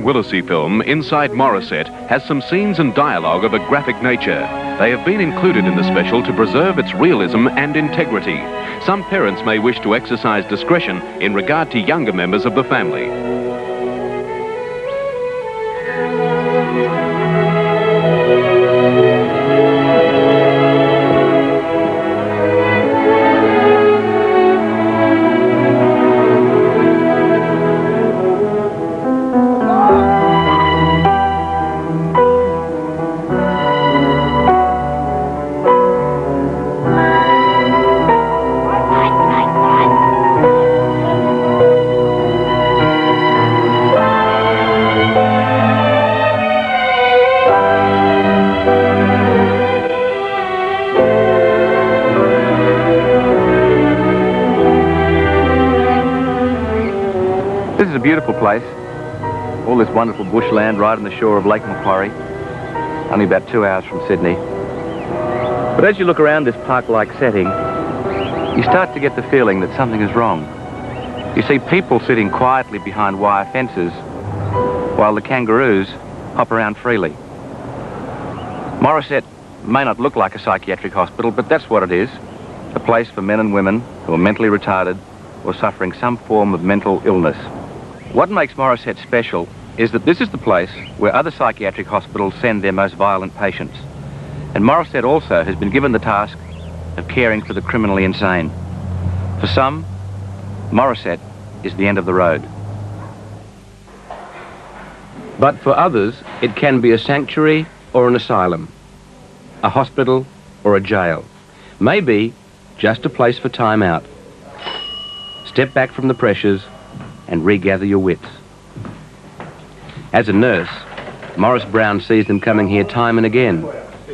Willesee film, Inside Morisset, has some scenes and dialogue of a graphic nature. They have been included in the special to preserve its realism and integrity. Some parents may wish to exercise discretion in regard to younger members of the family. This is a beautiful place. All this wonderful bushland right on the shore of Lake Macquarie, only about 2 hours from Sydney. But as you look around this park-like setting, you start to get the feeling that something is wrong. You see people sitting quietly behind wire fences while the kangaroos hop around freely. Morisset may not look like a psychiatric hospital, but that's what it is. A place for men and women who are mentally retarded or suffering some form of mental illness. What makes Morisset special is that this is the place where other psychiatric hospitals send their most violent patients. And Morisset also has been given the task of caring for the criminally insane. For some, Morisset is the end of the road. But for others, it can be a sanctuary or an asylum, a hospital or a jail, maybe just a place for time out. Step back from the pressures and regather your wits. As a nurse, Maurice Brown sees them coming here time and again,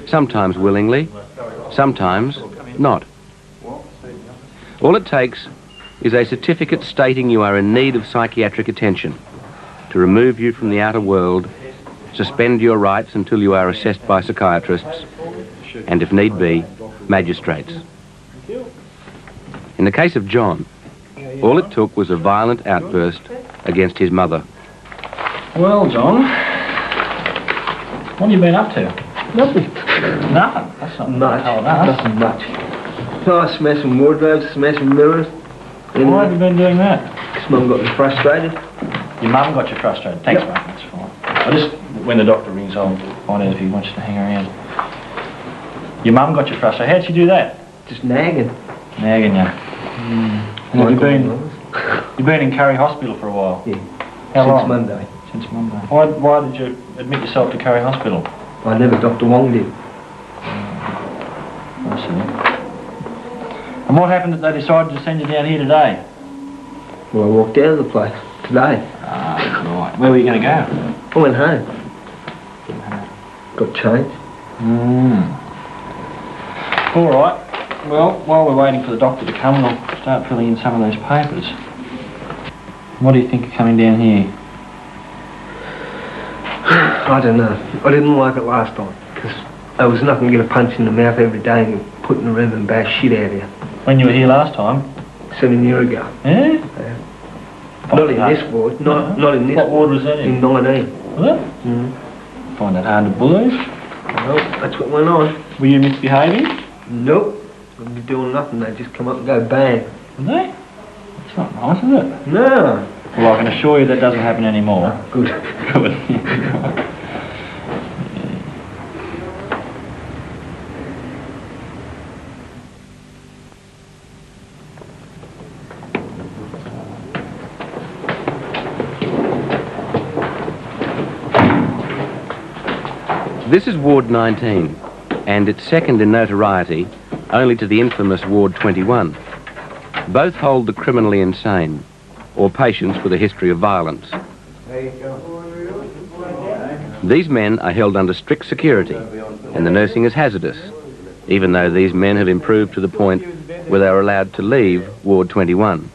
sometimes willingly, sometimes not. All it takes is a certificate stating you are in need of psychiatric attention to remove you from the outer world, suspend your rights until you are assessed by psychiatrists, and if need be, magistrates. In the case of John, all it took was a violent outburst against his mother. Well, John, what have you been up to? Nothing. Nothing? That's not Much. Nothing much. Oh, smashing wardrobes, smashing mirrors. Why have you been doing that? Because Mum got me frustrated. Your mum got you frustrated? Thanks, mate, that's fine. When the doctor rings, I'll find out if he wants you to hang around. Your mum got you frustrated. How'd she do that? Just nagging. Nagging you. And you've been in Curry Hospital for a while? Yeah. How long? Since Monday. Since Monday. Why did you admit yourself to Curry Hospital? I never, Dr. Wong did. I see. And what happened that they decided to send you down here today? Well, I walked out of the place today. Ah, right. Where were you going to go? I went home. Got changed. All right. Well, while we're waiting for the doctor to come, we'll start filling in some of those papers. What do you think of coming down here? I don't know. I didn't like it last time, because there was nothing to get a punch in the mouth every day and putting the room and bash shit out of you. When you were here last time? 7 years ago. Yeah? Yeah. Not in this ward. Not in this. What ward was that in? In 19. Was it? Find that hard to believe. Well, that's what went on. Were you misbehaving? Nope. Wouldn't be doing nothing. They just come up and go bang. Were they? That's not nice, is it? No. Well, I can assure you that doesn't happen anymore. Good. Good. This is Ward 19, and it's second in notoriety only to the infamous Ward 21. Both hold the criminally insane, or patients with a history of violence. These men are held under strict security, and the nursing is hazardous, even though these men have improved to the point where they are allowed to leave Ward 21.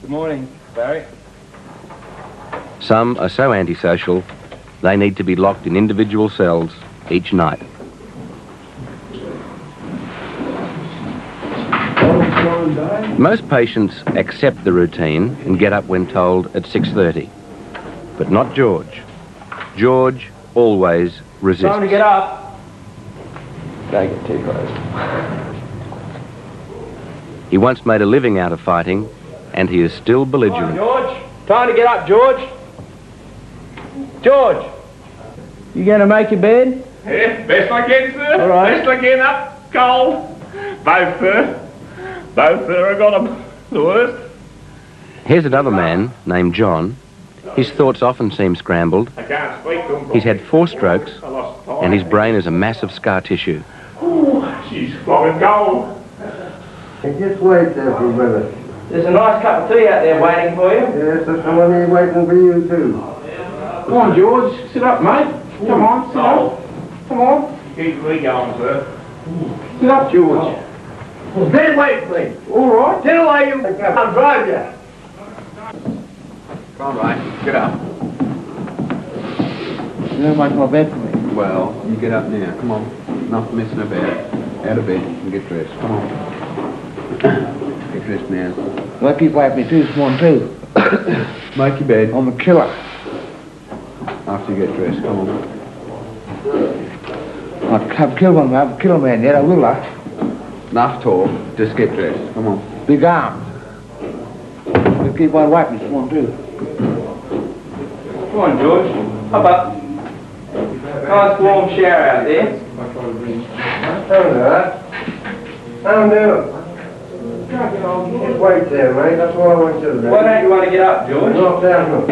Good morning, Barry. Some are so antisocial, they need to be locked in individual cells each night. Most patients accept the routine and get up when told at 6:30, but not George. George always resists. Time to get up. Don't get too close. He once made a living out of fighting, and he is still belligerent. Come on, George. Time to get up, George. George, you going to make your bed? Yeah, best I can, sir. All right. Best I can, up, cold. Both, sir. Both, sir, I got them. The worst. Here's another man named John. His thoughts often seem scrambled. I can't speak to him. He's had 4 strokes, I lost the and his brain is a mass of scar tissue. Ooh, she's flogging gold. Just wait there for a minute. There's a nice cup of tea out there waiting for you. Yes, there's someone here waiting for you too. Come on, George. Sit up, mate. Come on, sit up. Come on. Keep me going, sir. Sit up, George. Then wait, please. All right. Get away, you. I'll drive you. All right, get up. You don't make my bed for me. Well, you get up now. Come on. Enough messing about. Out of bed and get dressed. Come on. Get dressed now. Well, keep wiping me too this morning too. Make your bed. I'm a killer. After you get dressed. Come on. I've killed one man. I've killed a man yet. I will, Enough talk. Just get dressed. Come on. Big arms. We'll keep on wiping this morning too. Come on, George. Hop up. Nice warm shower out there. How do? Just wait there, mate. That's all I want you to do. Why don't you want to get up, George? Knock down.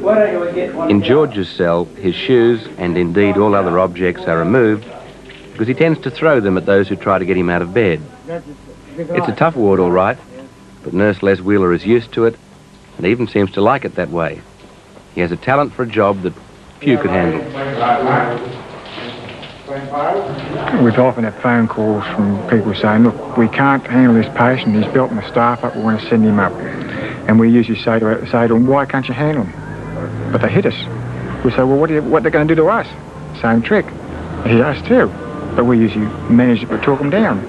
Why don't you get one? In George's cell, his shoes, and indeed all other objects, are removed because he tends to throw them at those who try to get him out of bed. It's a tough ward, all right, but Nurse Les Wheeler is used to it and even seems to like it that way. He has a talent for a job that few could handle. We've often had phone calls from people saying, look, we can't handle this patient, he's built the staff up, we want to send him up. And we usually say to them, why can't you handle him? But they hit us. We say, well, what are they going to do to us? Same trick. They hit us too. But we usually manage to talk them down.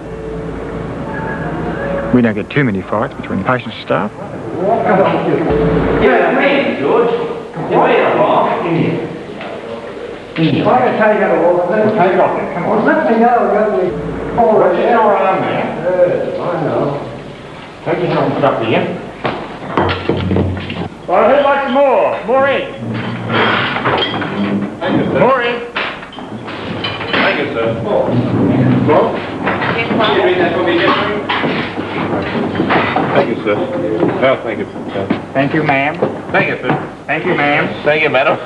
We don't get too many fights between the patients and staff. Give it a hand, George. You're being along. If I can take it all, then take it off. Come on. Let me go. Let me. Oh, Put your arm there. yes, I know. Take your hand and put up here. Well, who'd like some more? More egg. Thank you, sir. More egg. Thank you, sir. More. You read that for me, Jeffrey? Thank you, sir. Well, thank you. Thank you, ma'am. Thank you, sir. Thank you, ma'am. Thank you, madam.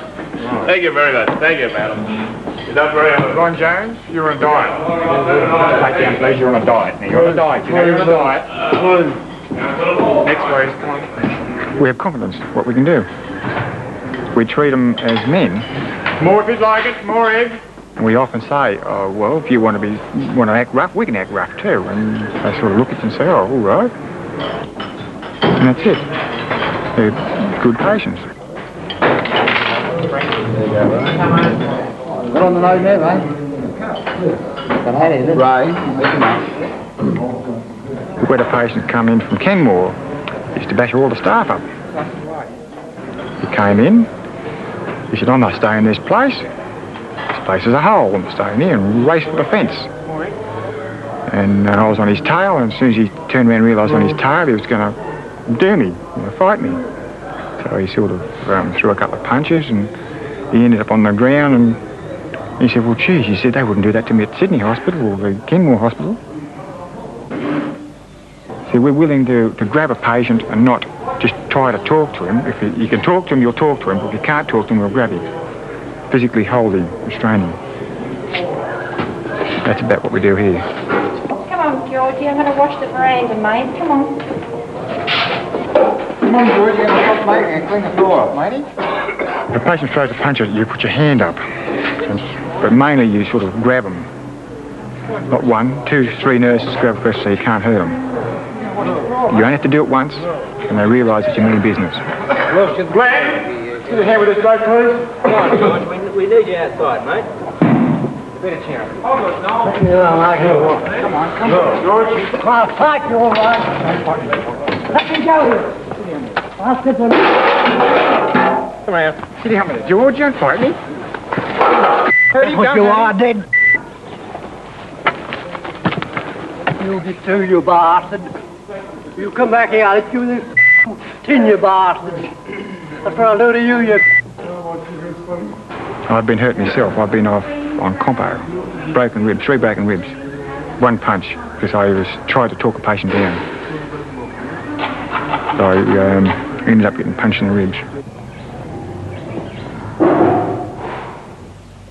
Thank you very much. Thank you, madam. You're not very honest. Ron Jones, you're on a diet. Take down, please, you're on a diet. Now, you're on a diet. You know you're on a diet. Next, please. Come on. We have confidence what we can do. We treat them as men. More if you'd like it. More egg. We often say, oh, well, if you want to act rough, we can act rough too. And they sort of look at you and say, oh, all right. And that's it. They're good patients. Put on the nose there, mate. Got had it, Ray, pick him up. We had a patient come in from Kenmore. He used to bash all the staff up. He came in. He said, I'm not staying in this place. This place is a hole. I'm staying here, and raced for the fence. And I was on his tail, and as soon as he turned around and realised on his tail, he was going to do me, fight me. So he sort of threw a couple of punches, and he ended up on the ground, and he said, well, geez, he said, they wouldn't do that to me at Sydney Hospital or the Kenmore Hospital. So we're willing to grab a patient and not just try to talk to him. If you can talk to him, you'll talk to him, but if you can't talk to him, we'll grab him. Physically hold him, restrain him. That's about what we do here. Come on, Georgie, I'm going to wash the veranda, mate. Come on. Come on, George. You have to help mate and clean the floor up, matey. If a patient throws a punch at you, put your hand up. But mainly you sort of grab them. Not 1, 2, 3 nurses grab a person so you can't hurt them. You only have to do it once, and they realise that you mean business. Glenn, get a hand with this bloke, please. Come on, George. We need you outside, mate. Come on, George. Come on, fight you, all right. Let me go here. I'll sit there. Come on. Sit down with it, George. Don't fight me. What you are, dead. You get to, you bastard. You come back here, I'll let you this tin, you bastard. That's what I'll do to you, you... I've been hurt myself. I've been off on compo. Broken ribs, 3 broken ribs. 1 punch, because I tried to talk a patient down. So I ended up getting punched in the ribs.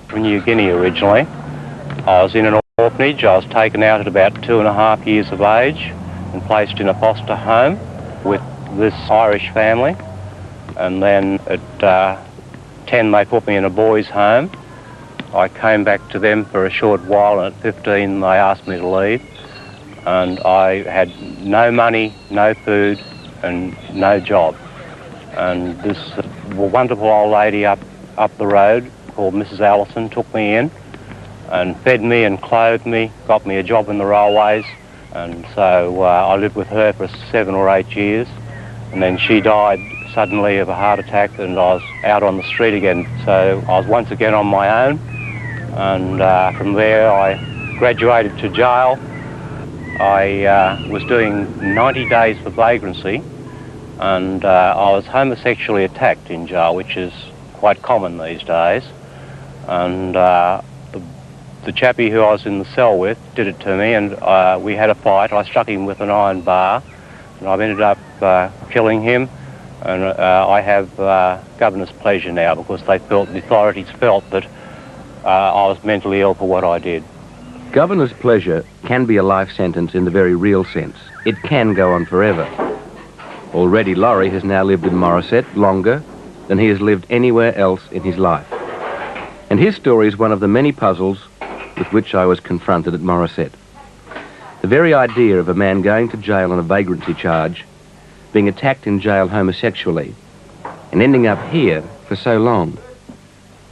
From New Guinea originally. I was in an orphanage. I was taken out at about 2.5 years of age and placed in a foster home with this Irish family. And then at 10 they put me in a boys' home. I came back to them for a short while, and at 15 they asked me to leave. And I had no money, no food and no job. And this wonderful old lady up the road called Mrs. Allison took me in and fed me and clothed me, got me a job in the railways. And so I lived with her for 7 or 8 years. And then she died suddenly of a heart attack, and I was out on the street again. So I was once again on my own. And from there I graduated to jail. I was doing 90 days for vagrancy, and I was homosexually attacked in jail, which is quite common these days. And the chappie who I was in the cell with did it to me, and we had a fight. I struck him with an iron bar, and I've ended up killing him. And I have governor's pleasure now, because the authorities felt that I was mentally ill for what I did. Governor's pleasure can be a life sentence in the very real sense. It can go on forever. Already Laurie has now lived in Morisset longer than he has lived anywhere else in his life. And his story is one of the many puzzles with which I was confronted at Morisset. The very idea of a man going to jail on a vagrancy charge, being attacked in jail homosexually, and ending up here for so long,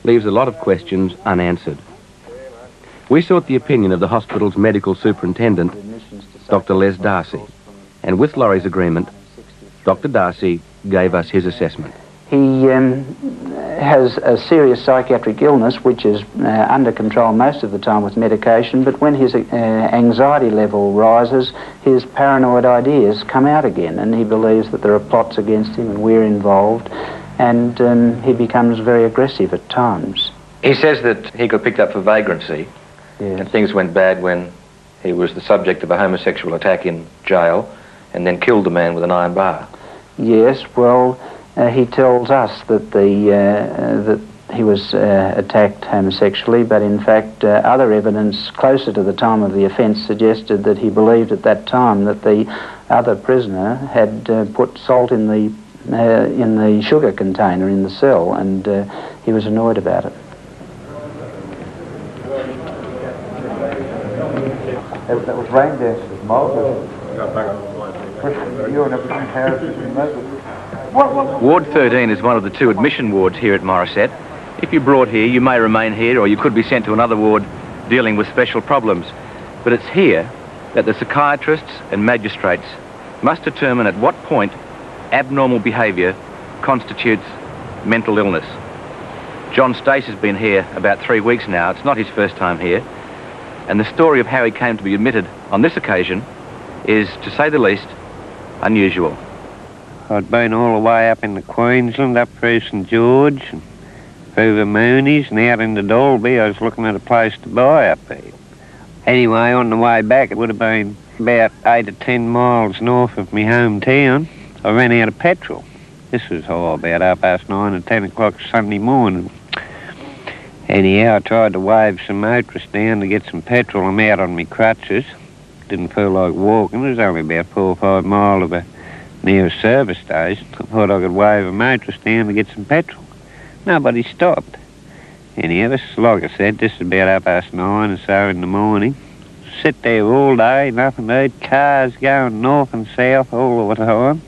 leaves a lot of questions unanswered. We sought the opinion of the hospital's medical superintendent, Dr. Les Darcy, and with Laurie's agreement, Dr. Darcy gave us his assessment. He has a serious psychiatric illness which is under control most of the time with medication, but when his anxiety level rises, his paranoid ideas come out again, and he believes that there are plots against him and we're involved, and he becomes very aggressive at times. He says that he got picked up for vagrancy, yes, and things went bad when he was the subject of a homosexual attack in jail and then killed the man with an iron bar. Yes, well, he tells us that that he was attacked homosexually, but in fact other evidence closer to the time of the offence suggested that he believed at that time that the other prisoner had put salt in the sugar container in the cell, and he was annoyed about it. That was rain dances, Moses. Ward 13 is one of the 2 admission wards here at Morisset. If you're brought here, you may remain here, or you could be sent to another ward dealing with special problems. But it's here that the psychiatrists and magistrates must determine at what point abnormal behaviour constitutes mental illness. John Stace has been here about 3 weeks now. It's not his first time here. And the story of how he came to be admitted on this occasion is, to say the least, unusual. I'd been all the way up into Queensland, up through St George, and through the Moonies, and out into Dalby. I was looking at a place to buy up there. Anyway, on the way back, it would have been about 8 or 10 miles north of my hometown. I ran out of petrol. This was about 9:30 or 10 o'clock Sunday morning. Anyhow, I tried to wave some motorists down to get some petrol. I'm out on my crutches. Didn't feel like walking. It was only about 4 or 5 miles to the nearest service station. I thought I could wave a motorist down to get some petrol. Nobody stopped. Anyhow, this, like I said, this is about 9:30 or so in the morning. Sit there all day, nothing to eat, cars going north and south all the time.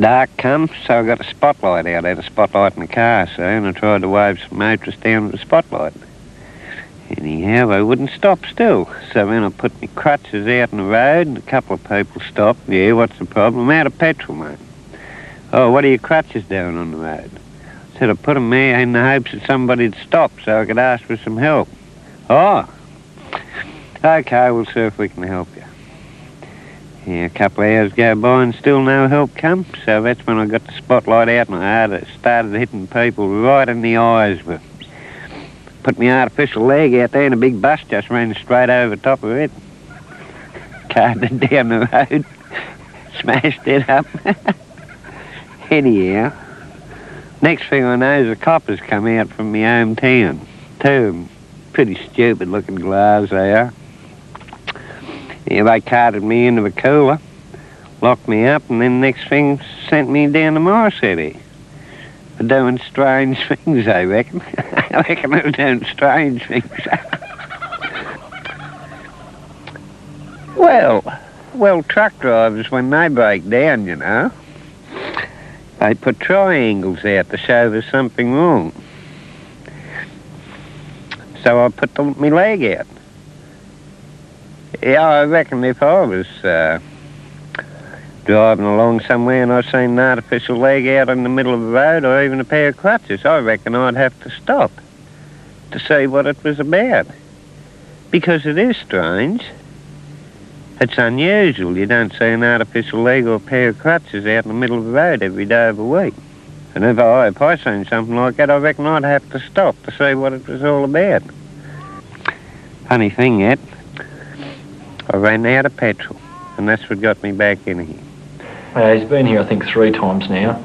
Dark comes, so I got a spotlight out. I had a spotlight in the car, so, and I tried to wave some motorists down with the spotlight. Anyhow, they wouldn't stop still. So then I put my crutches out in the road, and a couple of people stopped. Yeah, what's the problem? I'm out of petrol, mate. "Oh, what are your crutches doing on the road?" I said, "I put them there in the hopes that somebody'd stop so I could ask for some help." "Oh, okay, we'll see if we can help you." Yeah, a couple of hours go by and still no help come, so that's when I got the spotlight out and I started hitting people right in the eyes with. Put my artificial leg out there and a big bus just ran straight over the top of it. Carted it down the road, smashed it up. Anyhow, next thing I know, the coppers come out from my hometown. Two of them, pretty stupid looking gloves they are. Yeah, they carted me into the cooler, locked me up, and then next thing sent me down to Morisset for doing strange things, I reckon. I reckon I was doing strange things. Well, truck drivers, when they break down, you know, they put triangles out to show there's something wrong. So I put my leg out. Yeah, I reckon if I was driving along somewhere and I seen an artificial leg out in the middle of the road or even a pair of crutches, I reckon I'd have to stop to see what it was about. Because it is strange. It's unusual. You don't see an artificial leg or a pair of crutches out in the middle of the road every day of the week. And if I seen something like that, I reckon I'd have to stop to see what it was all about. Funny thing, yet, I ran out of petrol, and that's what got me back in here. He's been here, I think, 3 times now.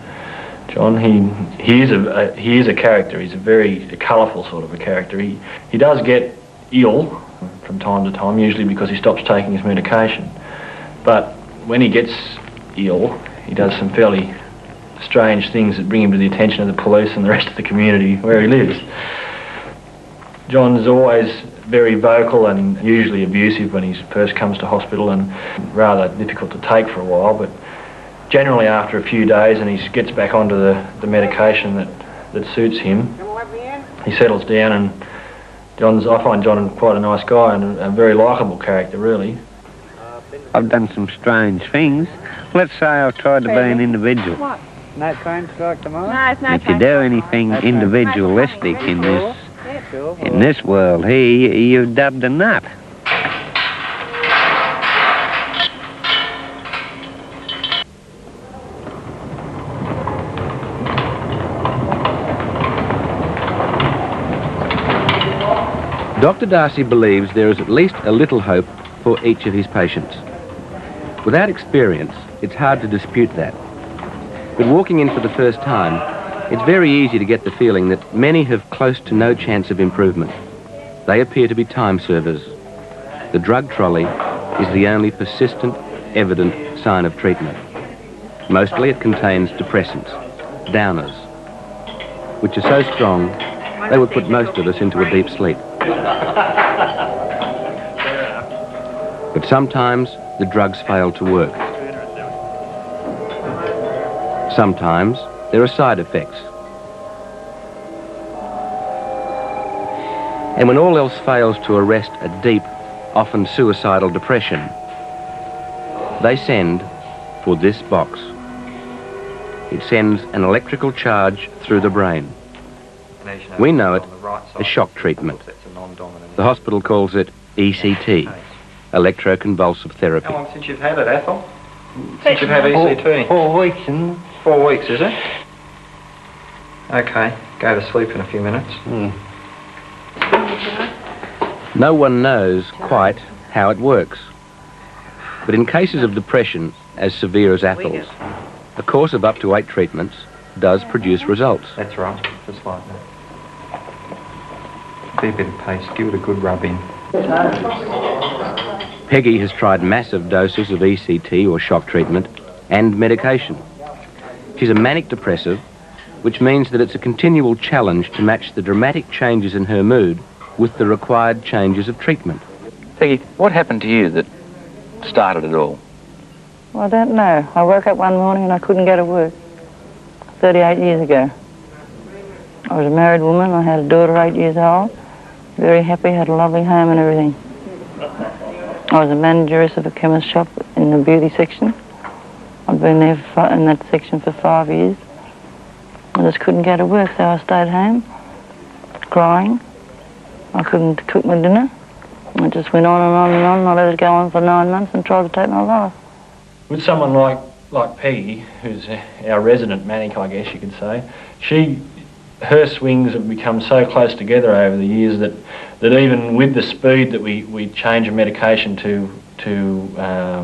John, he is a character. He's a very colourful sort of a character. He does get ill from time to time, usually because he stops taking his medication. But when he gets ill, he does some fairly strange things that bring him to the attention of the police and the rest of the community where he lives. John's always very vocal and usually abusive when he first comes to hospital, and rather difficult to take for a while, but generally after a few days and he gets back onto the medication that suits him, he settles down, and I find John quite a nice guy and a very likeable character, really. I've done some strange things. Let's say I've tried to be an individual. What? No train strike tomorrow? No, it's no If you do anything individualistic in this world here, you're dubbed a nut. Dr. Darcy believes there is at least a little hope for each of his patients. Without experience, it's hard to dispute that. But walking in for the first time, it's very easy to get the feeling that many have close to no chance of improvement. They appear to be time servers. The drug trolley is the only persistent, evident sign of treatment. Mostly it contains depressants, downers, which are so strong they would put most of us into a deep sleep. But sometimes the drugs fail to work. Sometimes there are side effects. And when all else fails to arrest a deep, often suicidal depression, they send for this box. It sends an electrical charge through the brain. We know it as shock treatment. The hospital calls it ECT, electroconvulsive therapy. How long since you've had it, Ethel? Since you've had ECT? 4 weeks. 4 weeks, is it? Okay, go to sleep in a few minutes. No one knows quite how it works. But in cases of depression as severe as Ethel's, a course of up to 8 treatments does produce results. That's right, just like that. Be a bit of paste, give it a good rub in. Peggy has tried massive doses of ECT or shock treatment and medication. She's a manic depressive, which means that it's a continual challenge to match the dramatic changes in her mood with the required changes of treatment. Peggy, what happened to you that started it all? Well, I don't know. I woke up one morning and I couldn't go to work. 38 years ago. I was a married woman. I had a daughter 8 years old. Very happy, had a lovely home and everything. I was a manageress of a chemist shop in the beauty section. I'd been there in that section for 5 years. I just couldn't go to work, so I stayed home, crying. I couldn't cook my dinner. It just went on and on and on. I let it go on for 9 months and tried to take my life. With someone like Peggy, who's our resident manic, I guess you could say, her swings have become so close together over the years that even with the speed that we change a medication to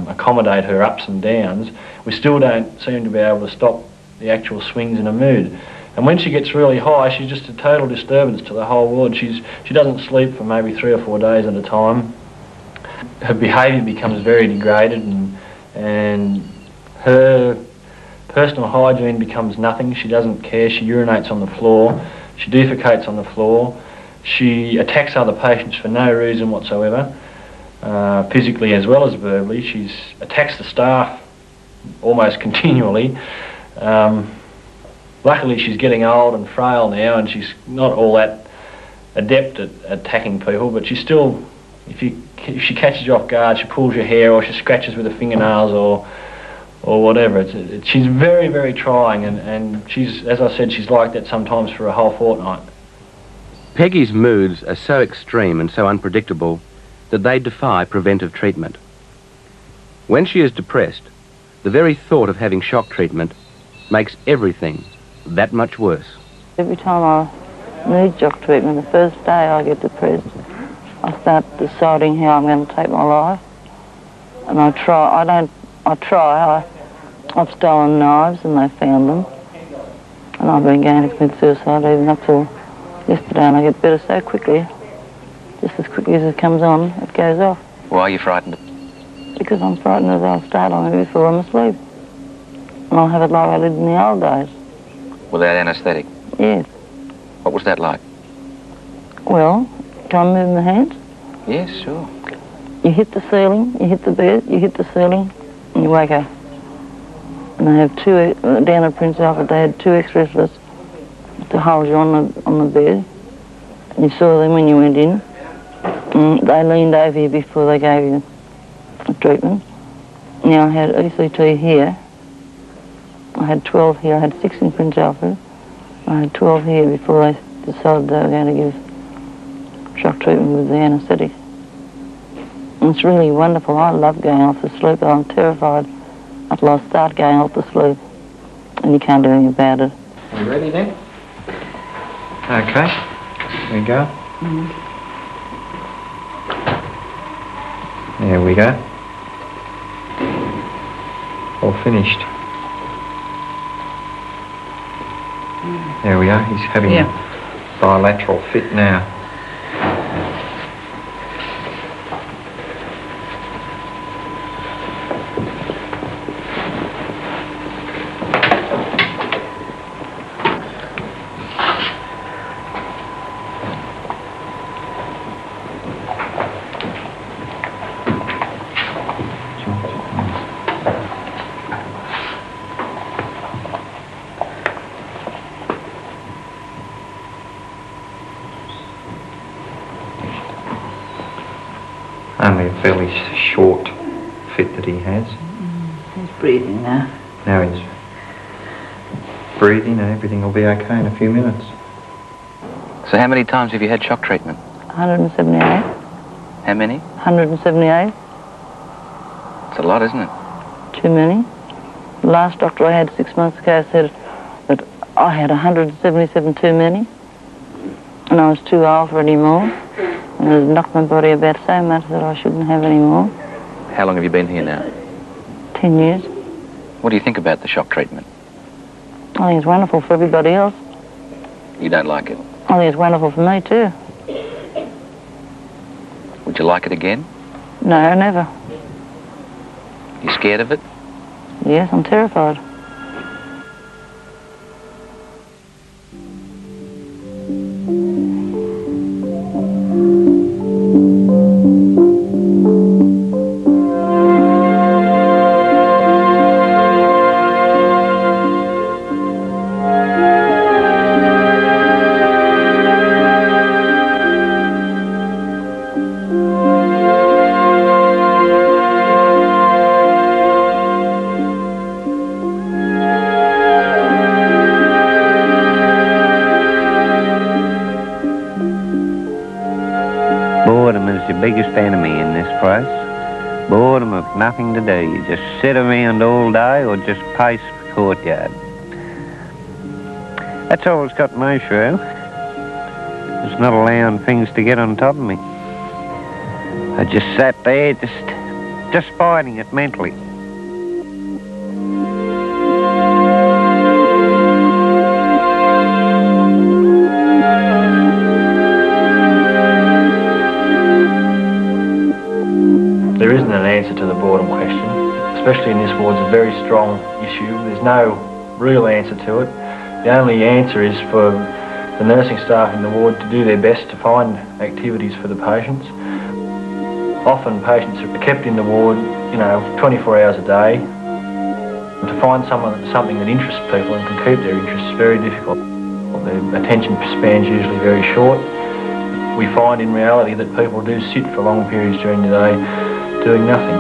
accommodate her ups and downs, we still don't seem to be able to stop the actual swings in a mood. And when she gets really high, she's just a total disturbance to the whole world. She doesn't sleep for maybe 3 or 4 days at a time. Her behaviour becomes very degraded, and her personal hygiene becomes nothing. She doesn't care. She urinates on the floor. She defecates on the floor. She attacks other patients for no reason whatsoever, physically as well as verbally. She attacks the staff almost continually. Luckily, she's getting old and frail now, and she's not all that adept at attacking people, but she's still, if she catches you off guard, she pulls your hair or she scratches with her fingernails or whatever. She's very, very trying, and she's, as I said, she's like that sometimes for a whole fortnight. Peggy's moods are so extreme and so unpredictable that they defy preventive treatment. When she is depressed, the very thought of having shock treatment makes everything that much worse. Every time I need shock treatment, the first day I get depressed, I start deciding how I'm going to take my life. And I've stolen knives and they found them. And I've been going to commit suicide even up till yesterday, and I get better so quickly. Just as quickly as it comes on, it goes off. Why are you frightened? Because I'm frightened that I'll start on it before I'm asleep. And I'll have it like I did in the old days. Without anaesthetic? Yes. What was that like? Well, can I move my hands? Yes, sure. You hit the ceiling, you hit the bed, you hit the ceiling, and you wake up. And they have two, down at Prince Alfred, they had 2 extras to hold you on the bed. And you saw them when you went in. And they leaned over you before they gave you the treatment. Now I had ECT here. I had 12 here. I had 6 in Prince Alfred. I had 12 here before they decided they were going to give shock treatment with the anaesthetic. And it's really wonderful. I love going off to sleep, but I'm terrified until I start going off to sleep. And you can't do anything about it. Are you ready then? Okay. There we go. There we go. All finished. There we are. He's having a bilateral fit now. Only a fairly short fit that he has. He's breathing now. Now he's breathing and everything will be okay in a few minutes. So how many times have you had shock treatment? 178. How many? 178. It's a lot, isn't it? Too many. The last doctor I had 6 months ago said that I had 177 too many, and I was too old for any more. And it knocked my body about so much that I shouldn't have any more. How long have you been here now? 10 years. What do you think about the shock treatment? I think it's wonderful for everybody else. You don't like it? I think it's wonderful for me too. Would you like it again? No, never. You scared of it? Yes, I'm terrified. biggest enemy in this place. Boredom of nothing to do. You just sit around all day or just pace the courtyard. That's all it's got me through. It's not allowing things to get on top of me. I just sat there, just fighting it mentally. There isn't an answer to the boredom question, especially in this ward. It's a very strong issue. There's no real answer to it. The only answer is for the nursing staff in the ward to do their best to find activities for the patients. Often patients are kept in the ward, 24 hours a day. To find something that interests people and can keep their interest is very difficult. The attention span's usually very short. We find in reality that people do sit for long periods during the day doing nothing.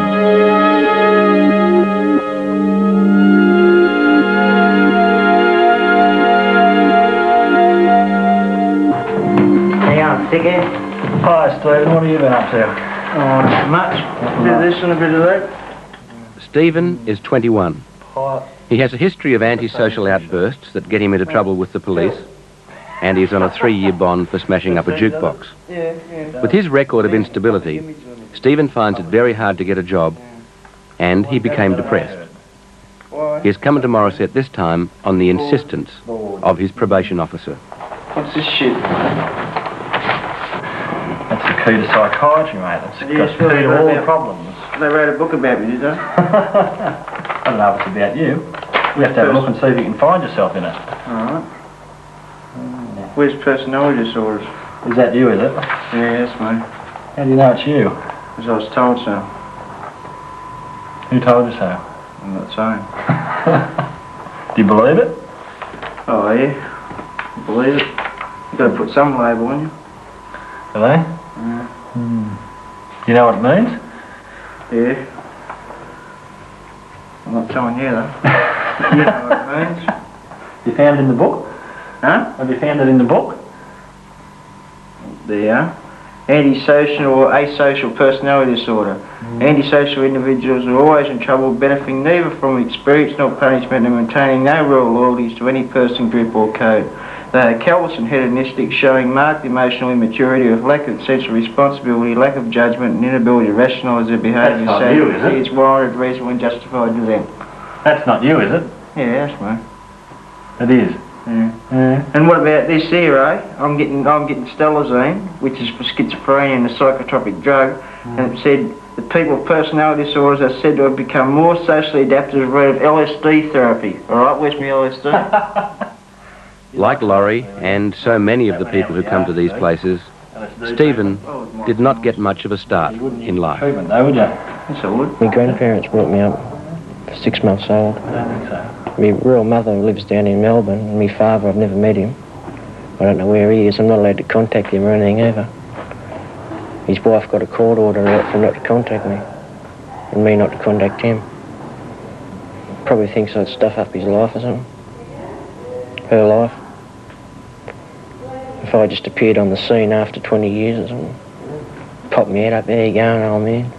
Dickie? Hi, Stephen. What have you been up to? Oh, not much. A bit of this and a bit of that. Stephen is 21. He has a history of antisocial outbursts that get him into trouble with the police, and he's on a 3-year bond for smashing up a jukebox. With his record of instability, Stephen finds it very hard to get a job, and he became depressed. He has come into Morisset this time on the insistence of his probation officer. What's this shit? That's the key to psychiatry, mate. That's the key to all the problems. They wrote a book about me, did they? I don't know if it's about you. We have to have a look and see if you can find yourself in it. Alright. Where's personality disorders? Is that you, is it? Yeah, that's me. How do you know it's you? Because I was told so. Who told you so? I'm not saying. Do you believe it? Oh, yeah. I believe it. You've got to put some label on you. Do they? Yeah. Do you know what it means? Yeah. I'm not telling you, though. You know what it means. You found it in the book? Huh? Have you found it in the book? There you are. Antisocial or asocial personality disorder. Antisocial individuals are always in trouble, benefiting neither from experience nor punishment and maintaining no real loyalties to any person, group or code. They are callous and hedonistic, showing marked emotional immaturity with lack of sense of responsibility, lack of judgment and inability to rationalise their behaviour. That's not you, is it? It's warranted, reasonable and justified to them. That's not you, is it? Yeah, that's me. It is. Yeah. And what about this here, eh? I'm getting stelazine, which is for schizophrenia and a psychotropic drug, and it said that people with personality disorders are said to have become more socially adapted as a result of LSD therapy. All right, where's my LSD? Like Laurie and so many of the people who come to these places, Stephen did not get much of a start in life. Yes, I would. My grandparents brought me up, 6 months old. My real mother lives down in Melbourne, and my father, I've never met him. I don't know where he is. I'm not allowed to contact him or anything either. His wife got a court order out for him not to contact me, and me not to contact him. Probably thinks I'd stuff up his life or something. Her life. If I just appeared on the scene after 20 years or something, pop me head up, there you go, old man.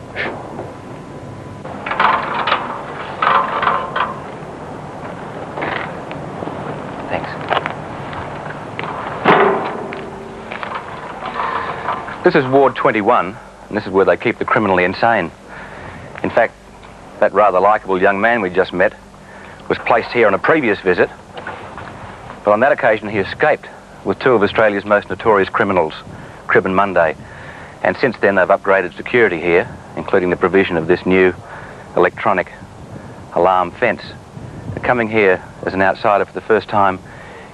This is Ward 21, and this is where they keep the criminally insane. In fact, that rather likeable young man we just met was placed here on a previous visit, but on that occasion he escaped with 2 of Australia's most notorious criminals, Cribb and Munday. And since then they've upgraded security here, including the provision of this new electronic alarm fence. Coming here as an outsider for the first time,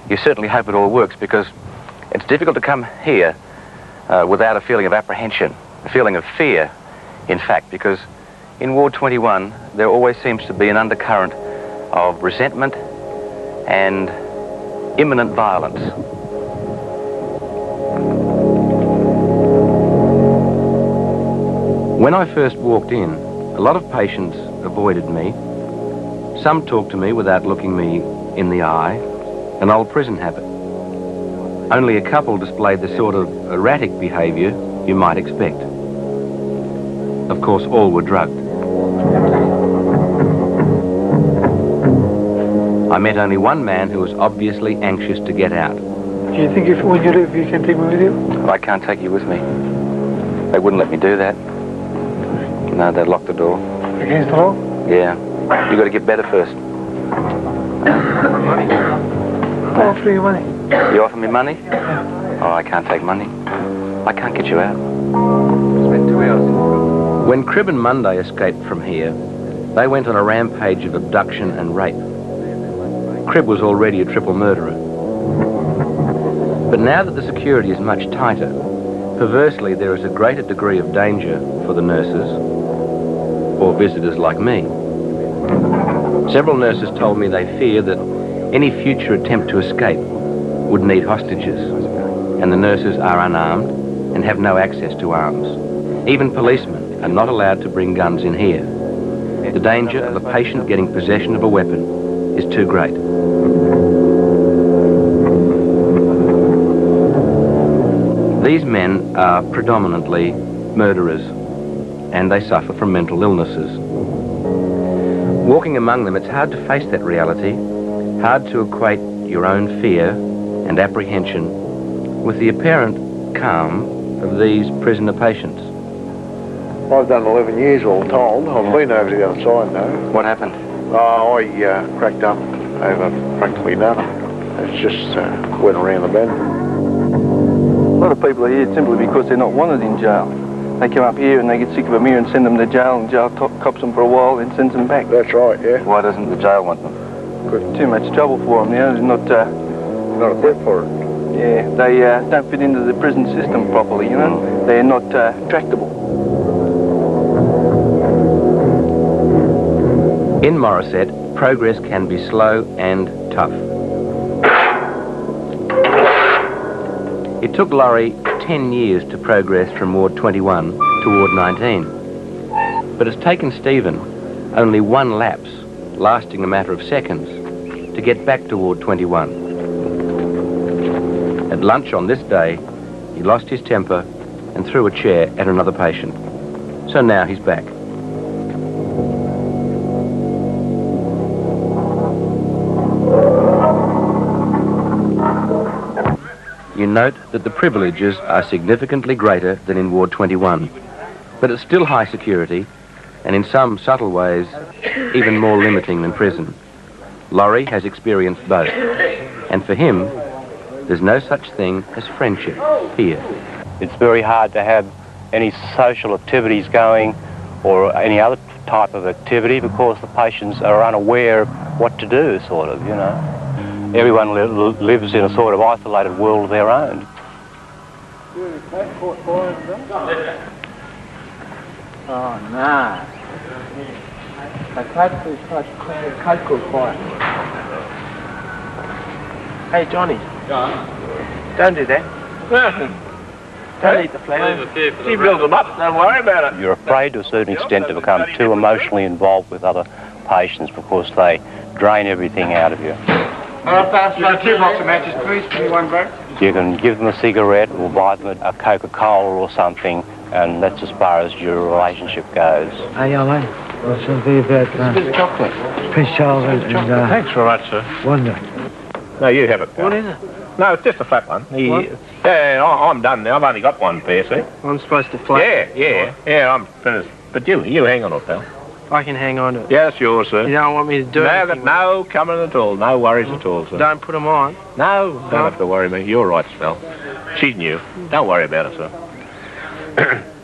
you certainly hope it all works, because it's difficult to come here without a feeling of apprehension, a feeling of fear, in fact, because in Ward 21 there always seems to be an undercurrent of resentment and imminent violence. When I first walked in, a lot of patients avoided me. Some talked to me without looking me in the eye, an old prison habit. Only a couple displayed the sort of erratic behaviour you might expect. Of course, all were drugged. I met only one man who was obviously anxious to get out. Do you think if when you leave you can take me with you? I can't take you with me. They wouldn't let me do that. No, they'd lock the door. Against the law? Yeah. You got to get better first. I'll offer you money. You offer me money? Oh, I can't take money. I can't get you out. Spent 2 hours. When Cribb and Munday escaped from here, they went on a rampage of abduction and rape. Cribb was already a triple murderer. But now that the security is much tighter, perversely there is a greater degree of danger for the nurses or visitors like me. Several nurses told me they fear that any future attempt to escape would need hostages, and the nurses are unarmed and have no access to arms. Even policemen are not allowed to bring guns in here. The danger of a patient getting possession of a weapon is too great. These men are predominantly murderers, and they suffer from mental illnesses. Walking among them, it's hard to face that reality, hard to equate your own fear and apprehension with the apparent calm of these prisoner patients. I've done 11 years all told. I've been over to the other side now. What happened? I cracked up over practically nothing. It's just went around the bend. A lot of people are here simply because they're not wanted in jail. They come up here and they get sick of them here and send them to jail, and jail cops them for a while and sends them back. That's right, yeah. Why doesn't the jail want them? Too much trouble for them, you know. Not equipped for it. Yeah, they don't fit into the prison system properly, you know. They're not tractable. In Morisset, progress can be slow and tough. It took Laurie 10 years to progress from Ward 21 to Ward 19. But it's taken Stephen only one lapse, lasting a matter of seconds, to get back to Ward 21. At lunch on this day, he lost his temper and threw a chair at another patient. So now he's back. You note that the privileges are significantly greater than in Ward 21, but it's still high security, and in some subtle ways, even more limiting than prison. Laurie has experienced both, and for him, there's no such thing as friendship here. It's very hard to have any social activities going or any other type of activity because the patients are unaware of what to do, sort of, you know. Everyone lives in a sort of isolated world of their own. Oh, no. Hey, Johnny. Don't do that. Don't eat the flowers. He builds them up, don't worry about it. You're afraid to a certain extent to become too emotionally involved with other patients because they drain everything out of you. All right, pass. You got 2 boxes of matches, please. Give me 1 break. You can give them a cigarette or buy them a Coca-Cola or something, and that's as far as your relationship goes. Hey, mate. What's going to be about a bit of chocolate. Prince Charles and Thanks very much, sir. Wonder. No, you have it, pal. What is it? No, it's just a flat one. Yeah, I'm done now. I've only got 1 pair, see? I'm supposed to flat? Yeah, I'm finished. But you hang on it, pal. I can hang on to it. Yeah, it's yours, sir. You don't want me to do anything? No coming at all. No worries at all, sir. Don't put them on? No, don't have to worry me. You're right, Spell. She's new. Don't worry about it, sir.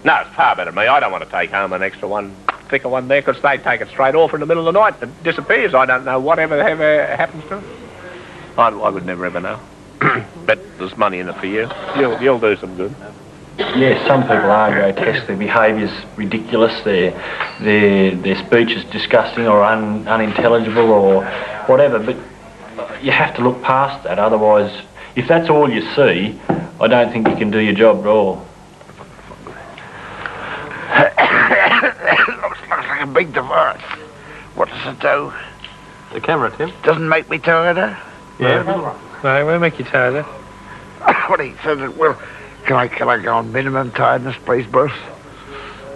No, it's far better than me. I don't want to take home an extra one, thicker one there, because they take it straight off in the middle of the night. It disappears. I don't know whatever happens to it. I would never ever know. But there's money in it for you. You'll do some good. Yes, some people are grotesque. Their behaviour's ridiculous. Their speech is disgusting or unintelligible or whatever. But you have to look past that. Otherwise, if that's all you see, I don't think you can do your job at all. Looks like a big device. What does it do? The camera, Tim. Doesn't make me tighter. Yeah. No, it won't make you tighter. What he said it will. Can I go on minimum tiredness, please, Bruce?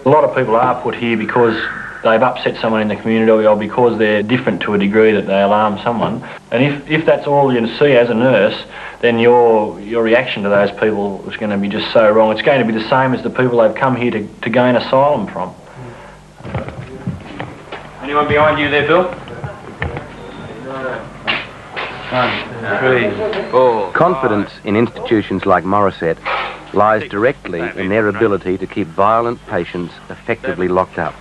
A lot of people are put here because they've upset someone in the community or because they're different to a degree that they alarm someone. And if that's all you see as a nurse, then your reaction to those people is going to be just so wrong. It's going to be the same as the people they've come here to gain asylum from. Anyone behind you there, Bill? 1, 3, 4. Confidence in institutions like Morisset lies directly in their ability to keep violent patients effectively locked up.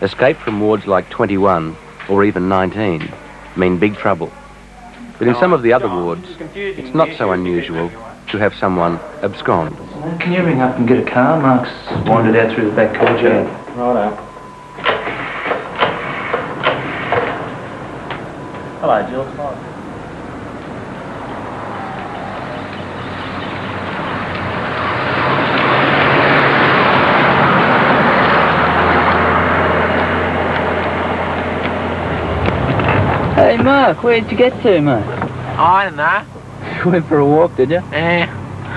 Escape from wards like 21 or even 19 mean big trouble. But in some of the other wards, it's not so unusual to have someone abscond. Can you ring up and get a car? Mark's wandered out through the back courtyard. Righto. Hello, Jill. Hi. Hey Mark, where'd you get to, mate? I don't know. You went for a walk, did you? Yeah.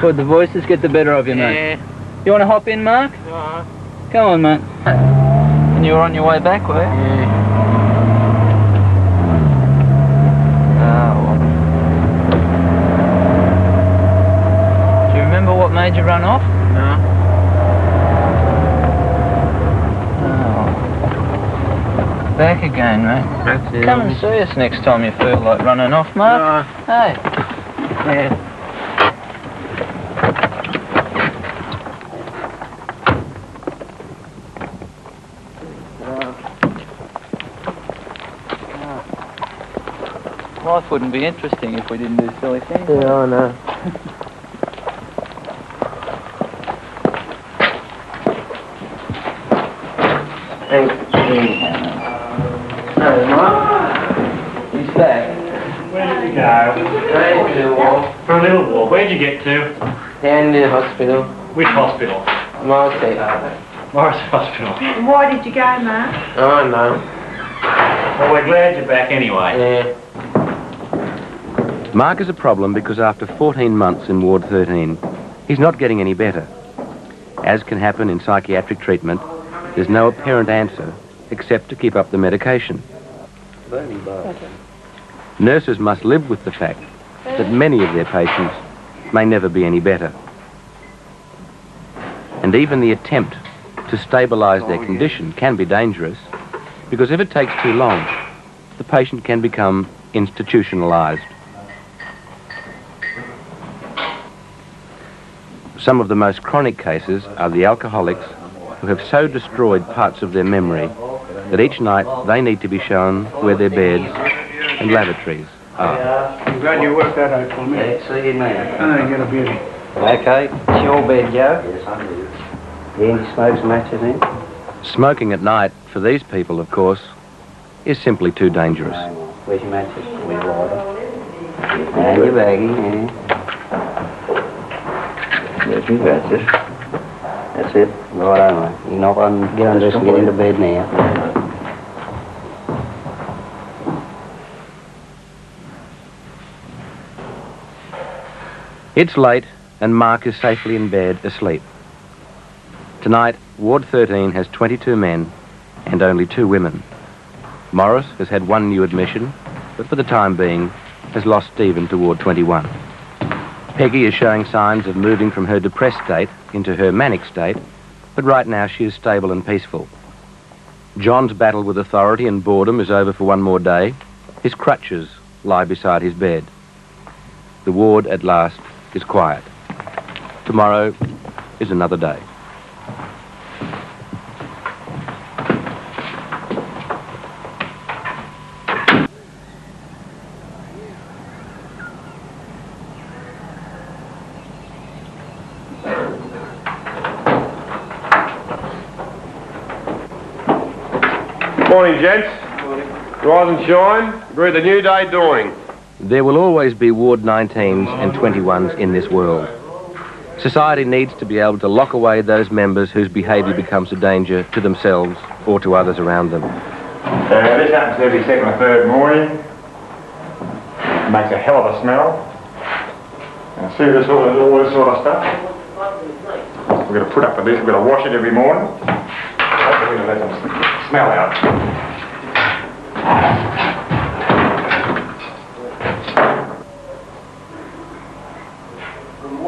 Would the voices get the better of you, mate? Yeah. You want to hop in, Mark? No. Come on, mate. And you were on your way back, were you? Yeah. Do you remember what made you run off? No. Back again, mate. That's it. Come and see us next time you feel like running off, Mark. No. Hey. Yeah. Life wouldn't be interesting if we didn't do silly things. Yeah, I know. Thanks. No, Mark. He's back. Where did you go? For a little walk. Where'd you get to? Down to the hospital. Which hospital? Morisset. Morisset Hospital. And why did you go, Mark? Oh, no. Well, we're glad you're back anyway. Yeah. Mark is a problem because after 14 months in Ward 13, he's not getting any better. As can happen in psychiatric treatment, there's no apparent answer except to keep up the medication. Nurses must live with the fact that many of their patients may never be any better. And even the attempt to stabilise their condition can be dangerous, because if it takes too long, the patient can become institutionalised. Some of the most chronic cases are the alcoholics who have so destroyed parts of their memory that each night they need to be shown where their beds and lavatories are. I'm glad you worked that out for me. Yeah, see you, man. I get a beauty. Okay, it's your bed, Joe. Yes, I do. Andy smokes matches in? Smoking at night, for these people, of course, is simply too dangerous. Where's your matches? Where's your water? And your baggie, yeah. There's your matches. That's it. Right on. You knock on, get undressed and get into bed now. It's late and Mark is safely in bed asleep. Tonight, Ward 13 has 22 men and only 2 women. Morris has had 1 new admission, but for the time being has lost Stephen to Ward 21. Peggy is showing signs of moving from her depressed state into her manic state, but right now she is stable and peaceful. John's battle with authority and boredom is over for 1 more day. His crutches lie beside his bed. The ward, at last, is quiet. Tomorrow is another day. Morning, gents. Rise and shine. Breathe a new day dawning. There will always be Ward 19s and 21s in this world. Society needs to be able to lock away those members whose behaviour becomes a danger to themselves or to others around them. This happens every second or third morning. It makes a hell of a smell. And see all this sort of stuff. We've got to put up with this. We've got to wash it every morning. going to let them smell out.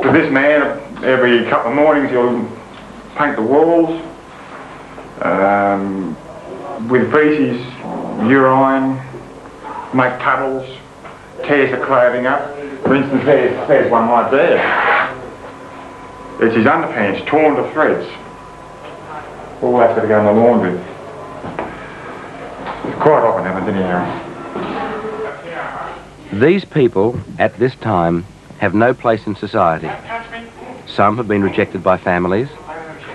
So this man, every couple of mornings, he'll paint the walls with feces, urine, make puddles, tears the clothing up. For instance, there's one right there. It's his underpants torn to shreds. All that's got to go in the laundry. It quite often happens anyhow. These people, at this time, have no place in society. Some have been rejected by families,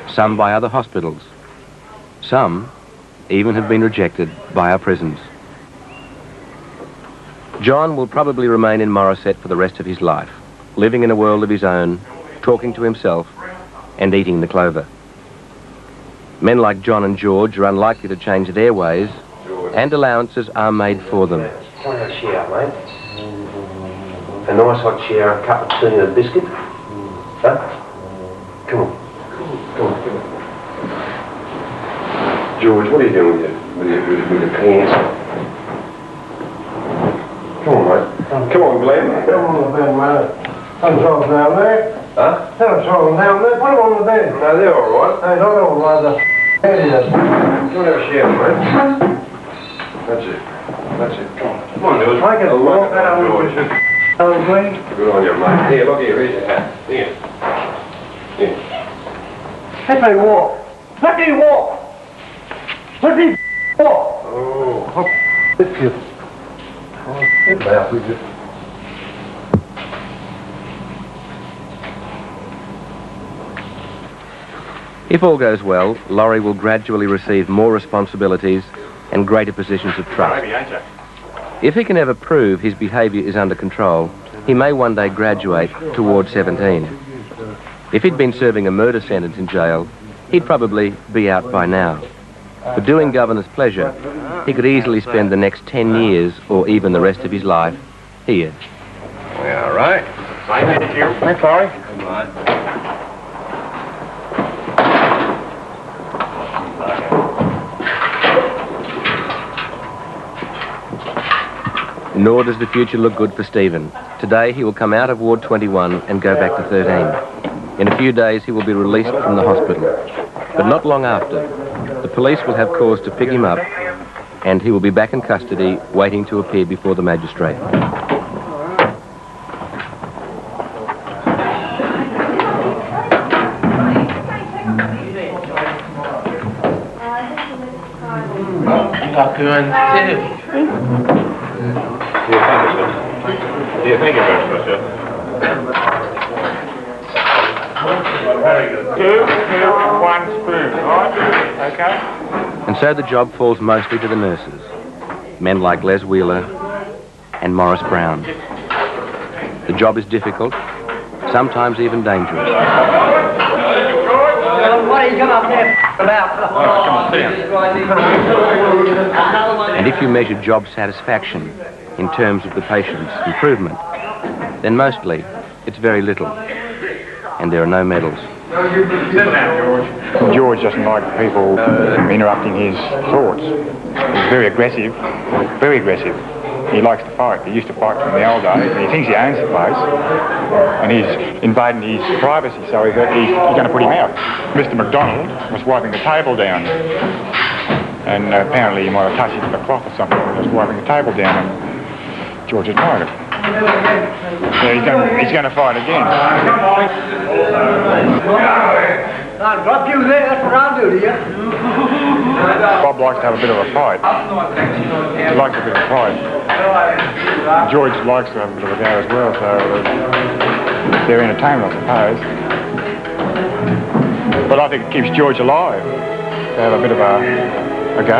some by other hospitals. Some even have been rejected by our prisons. John will probably remain in Morisset for the rest of his life, living in a world of his own, talking to himself, and eating the clover. Men like John and George are unlikely to change their ways, and allowances are made for them. Can I have a shower, mate? A nice hot shower, a cup of tea and a biscuit? Huh? Come on. Come on. George, what are you doing with your pants? Come on, mate. Come on, Glenn. Come on the bed, mate. Don't throw them down there. Huh? Don't throw them down there. Put them on the bed. No, they're all right. Hey, not all right. They're idiots. Come on, have a shower, mate. That's it. That's it. Come on. Come on, George. Make it walk out of George. Good on you, mate. Here, look here. Here's your hat. Here. Here. Let me walk. Let me walk. Let me walk. Oh. Thank you. Get back with you. If all goes well, Laurie will gradually receive more responsibilities and greater positions of trust. If he can ever prove his behaviour is under control, he may one day graduate towards 17. If he'd been serving a murder sentence in jail, he'd probably be out by now. For doing Governor's pleasure, he could easily spend the next 10 years or even the rest of his life here. All right. Thank you. Thanks, Laurie. Come on. Nor does the future look good for Stephen. Today he will come out of Ward 21 and go back to 13. In a few days he will be released from the hospital. But not long after, the police will have cause to pick him up and he will be back in custody waiting to appear before the magistrate. Here, thank you very much, sir. Very good. 2, 1 spoon, right? Okay. And so the job falls mostly to the nurses, men like Les Wheeler and Morris Brown. The job is difficult, sometimes even dangerous. What are you come up there about? And if you measure job satisfaction in terms of the patient's improvement, then mostly it's very little, and there are no medals. George doesn't like people interrupting his thoughts. He's very aggressive, very aggressive. He likes to fight. He used to fight from the old days. He thinks he owns the place, and he's invading his privacy, so he's going to put him out. Mr. McDonald was wiping the table down, and apparently he might have touched it with a cloth or something. He was wiping the table down, and George admired it. So he's going to fight again. I'll drop you there, that's what I'll do to you. Bob likes to have a bit of a fight. He likes a bit of a fight. George likes to have a bit of a go as well, so they're entertainment, I suppose. But I think it keeps George alive to have a bit of a go.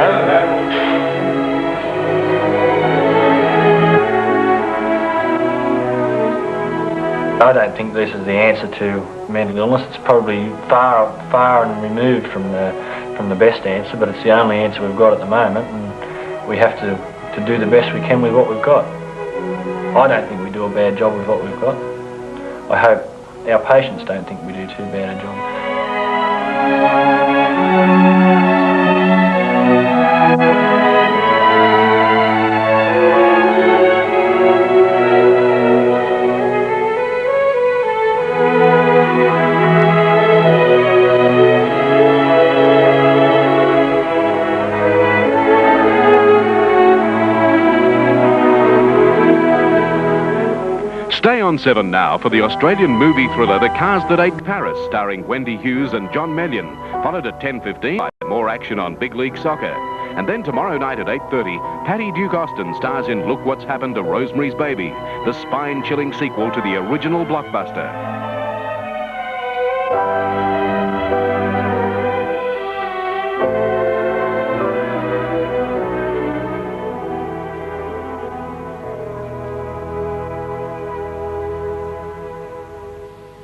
I don't think this is the answer to mental illness. It's probably far and removed from the best answer, but it's the only answer we've got at the moment, and we have to do the best we can with what we've got. I don't think we do a bad job with what we've got. I hope our patients don't think we do too bad a job. on 7 now for the Australian movie thriller The Cars That Ate Paris, starring Wendy Hughes and John Mellion, followed at 10:15 by more action on Big League Soccer. And then tomorrow night at 8:30, Patty Duke Austin stars in Look What's Happened to Rosemary's Baby, the spine-chilling sequel to the original blockbuster.